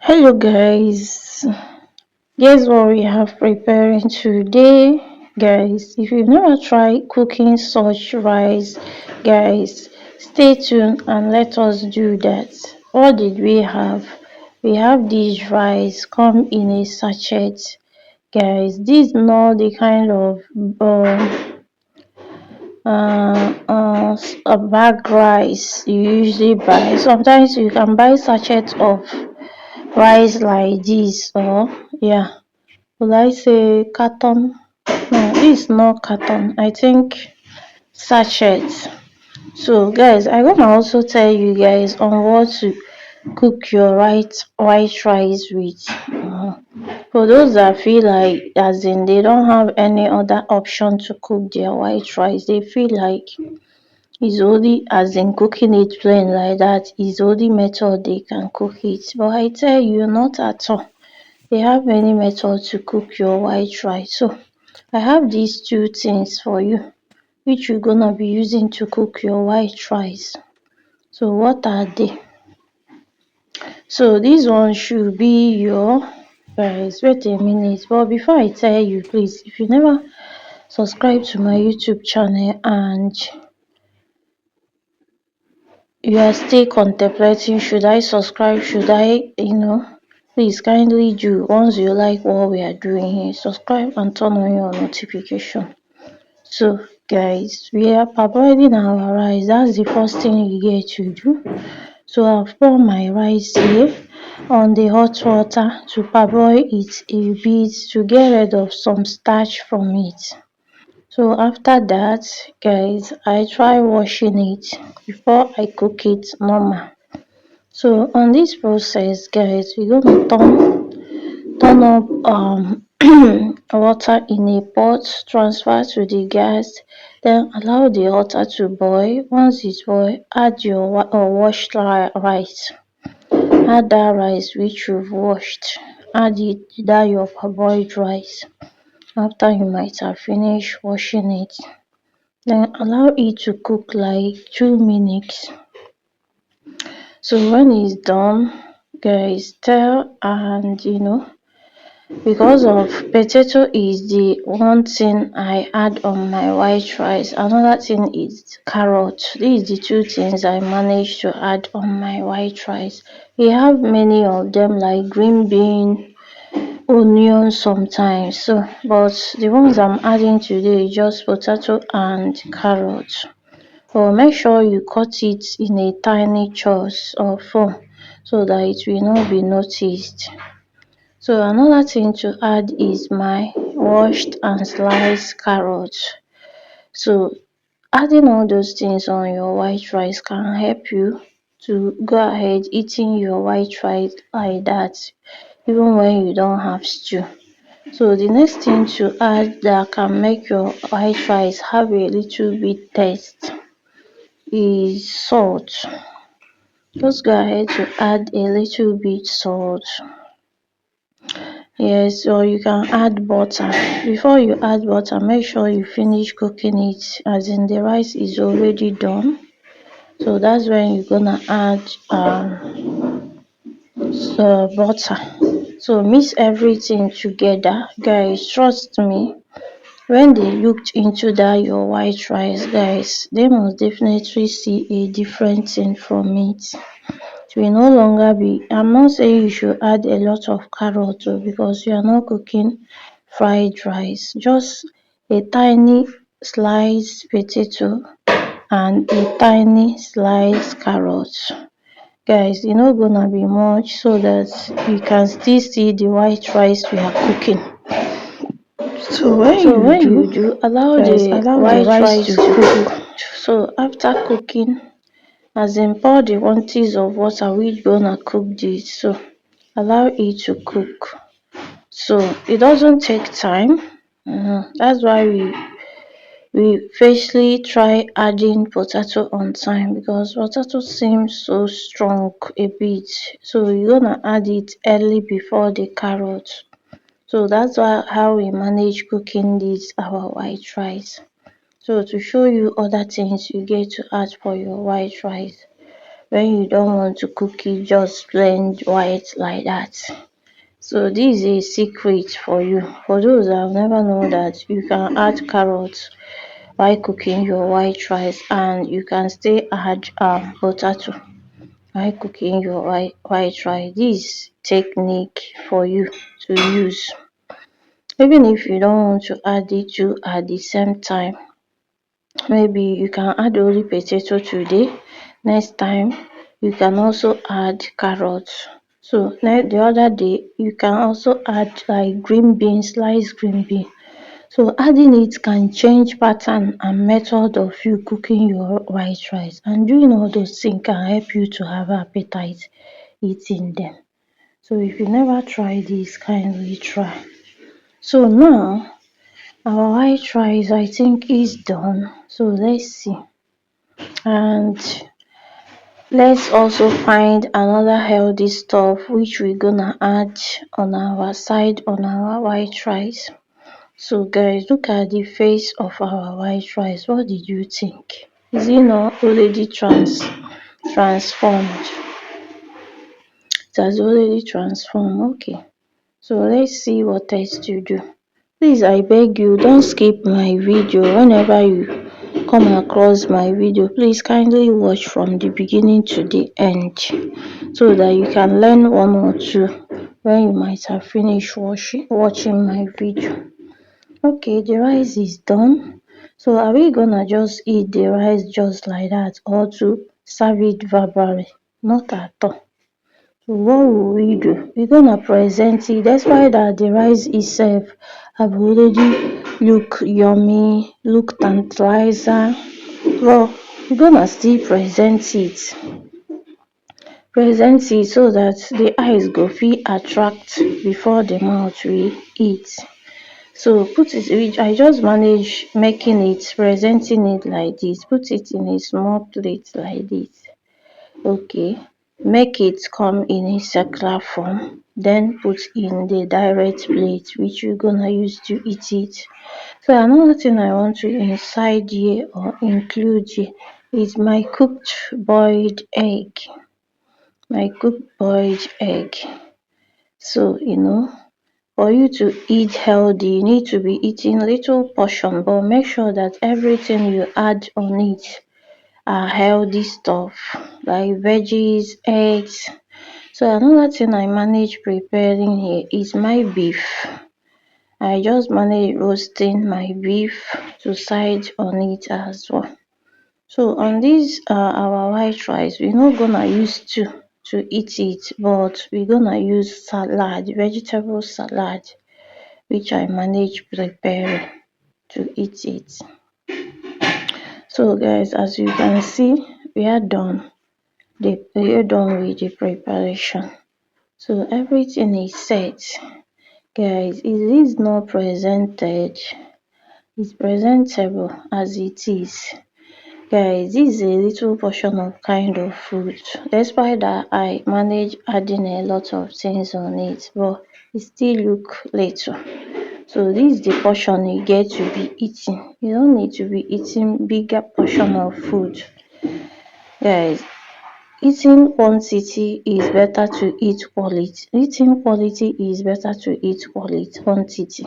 Hello guys, guess what we have preparing today guys. If you've never tried cooking such rice guys, stay tuned and let us do that. What did we have? We have this rice come in a sachet guys. This is not the kind of a bag rice you usually buy. Sometimes you can buy sachet of rice like this, or yeah, will I say carton? No, this is not carton. I think sachet. So guys, I'm gonna also tell you guys on what to cook your white rice with. For those that feel like as in they don't have any other option to cook their white rice, they feel like it's only as in cooking it plain like that is the only method they can cook it. But I tell you, not at all. They have many methods to cook your white rice. So I have these two things for you which you're gonna be using to cook your white rice. So what are they? So this one should be your guys. Wait a minute. But before I tell you, please, if you never subscribe to my YouTube channel and you are still contemplating should I subscribe, should I, please kindly do. Once you like what we are doing here, subscribe and turn on your notification. So guys, we are parboiling our rice. That's the first thing you get to do. So I've poured my rice here on the hot water to parboil it a bit to get rid of some starch from it. So after that guys, I try washing it before I cook it normal. So on this process guys, we're gonna turn up water in a pot, transfer to the gas, then allow the water to boil. Once it boil, add your washed rice. Add that rice which you've washed. Add it that your parboiled rice. After you might have finished washing it, then allow it to cook like 2 minutes. So when it's done guys, stir and because of potato is the one thing I add on my white rice. Another thing is carrot. These are the two things I managed to add on my white rice. We have many of them like green bean, onion sometimes. So but the ones I'm adding today is just potato and carrot. But make sure you cut it in a tiny chunks or form so that it will not be noticed. So another thing to add is my washed and sliced carrots. So adding all those things on your white rice can help you to go ahead eating your white rice like that even when you don't have stew. So the next thing to add that can make your white rice have a little bit taste is salt. Just go ahead to add a little bit salt. Yes, or you can add butter. Before you add butter, make sure you finish cooking it as in the rice is already done. So that's when you're gonna add butter. So mix everything together. Guys, trust me, when they looked into that your white rice, guys, they must definitely see a different thing from it. It will no longer be, I'm not saying you should add a lot of carrot because you are not cooking fried rice. Just a tiny sliced potato and a tiny sliced carrot. Guys, e no gonna be much so that you can still see the white rice we are cooking. So when you do, allow guys, the allow the white rice rice to to cook. cook. So after cooking, as in pour the quantities of water which gonna cook this, so allow it to cook. So it doesn't take time. That's why we firstly try adding potato on time because potato seems so strong a bit. So you're gonna add it early before the carrot. So that's why how we manage cooking this our white rice. So to show you other things you get to add for your white rice. when you don't want to cook it just plain white like that. So this is a secret for you. For those that have never known that you can add carrots while cooking your white rice, and you can still add potato while cooking your white rice. This technique for you to use. Even if you don't want to add the two at the same time, maybe you can add only potato today, next time you can also add carrots. So the other day you can also add like green beans, sliced green bean. So adding it can change pattern and method of you cooking your white rice, and doing all those things can help you to have appetite eating them. So if you never try this, kindly try. So now our white rice I think is done. So let's see. And let's also find another healthy stuff which we're gonna add on our side on our white rice. So guys, look at the face of our white rice. What did you think? Is it not already transformed? It has already transformed. Okay. So let's see what else to do. Please, I beg you, don't skip my video. Whenever you come across my video, please kindly watch from the beginning to the end, so that you can learn one or two when you might have finished watching my video. Okay, the rice is done. So are we gonna just eat the rice just like that, or to serve it verbally? Not at all. So what will we do? We're gonna present it. Despite that the rice itself have already look yummy, look tantalizer. Well, we're gonna still present it. Present it so that the eyes go fit attract before the mouth will eat. So put it, I just manage making it, presenting it like this. Put it in a small plate like this. Okay, make it come in a circular form, then put in the direct plate which you're gonna use to eat it. So another thing I want to inside here or include here is my cooked boiled egg. My cooked boiled egg. So for you to eat healthy, you need to be eating little portion, but make sure that everything you add on it are healthy stuff like veggies, eggs. So another thing I manage preparing here is my beef. I just manage roasting my beef to side on it as well. So on this our white rice, we're not gonna use two to eat it, but we're gonna use salad, vegetable salad, which I manage preparing to eat it. So guys, as you can see, we are done. We are done with the preparation. So everything is set. Guys, it is not presented. It's presentable as it is. Guys, this is a little portion of kind of food. Despite that, I manage adding a lot of things on it, but it still look little. So this is the portion you get to be eating. You don't need to be eating bigger portion of food. Guys, eating quantity is better to eat quality. Eating quality is better to eat quantity.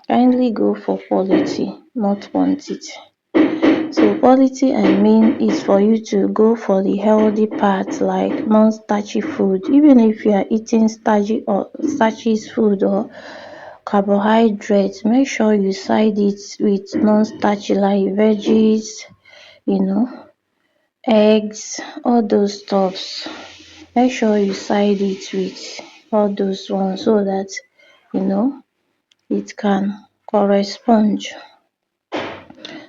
Kindly go for quality, not quantity. So quality I mean is for you to go for the healthy part, like non-starchy food. Even if you are eating starchy food or carbohydrates, make sure you side it with non-starchy like veggies, eggs, all those stuffs. Make sure you side it with all those ones so that it can correspond.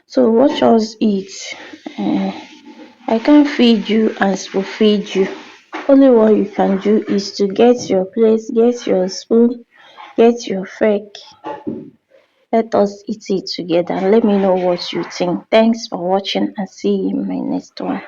So watch us eat. I can't feed you and spoon feed you. Only what you can do is to get your plate, get your spoon, get your fork. Let us eat it together. Let me know what you think. Thanks for watching and see you in my next one.